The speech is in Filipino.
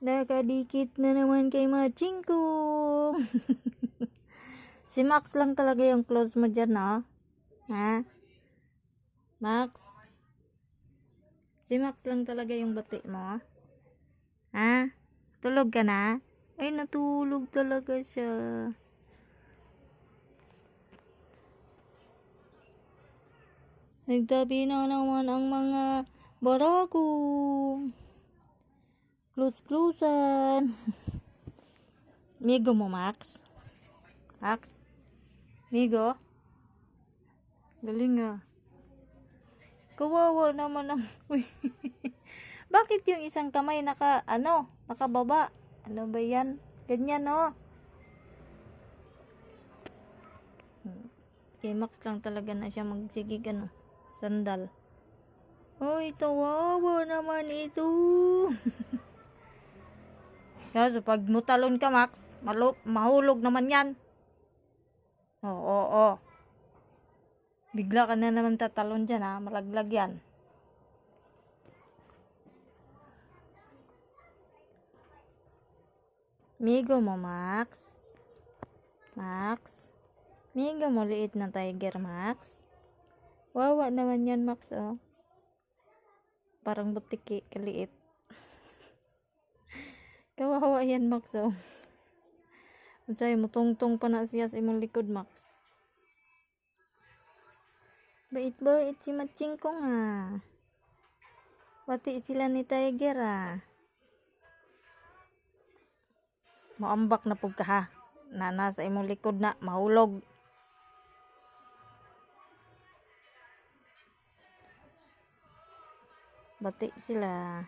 Nakadikit na naman kay Machingkong. Si Max lang talaga yung close mo dyan, no? Ha? Max? Si Max lang talaga yung bati mo? Ha? Tulog ka na? Ay, natulog talaga siya. Nagtabi na naman ang mga barako. Close-closean. Migo mo, Max? Max? Migo? Galing nga. Kawawa naman ang... Uy. Bakit yung isang kamay nakababa? Ano ba yan? Ganyan, no? Kay Max lang talaga na siya magsigig, sandal. Uy, tawawa naman ito. Kasi pag mutalon ka, Max, mahulog naman yan. Oo. Bigla ka na naman tatalon dyan, ha? Malaglag yan. Migo mo, Max? Max? Migo mo, liit na tiger, Max? Wawa naman yan, Max, oh. Parang butiki, kaliit. Kawawa yan, Max, oh. Unsay mo tungtong pa na siya sa imong likod, Max. Bait si Machingkong, ha. Pati sila ni Tiger, ha. Maambak na pug ka, ha. Na nasa imong likod na mahulog. Bati sila.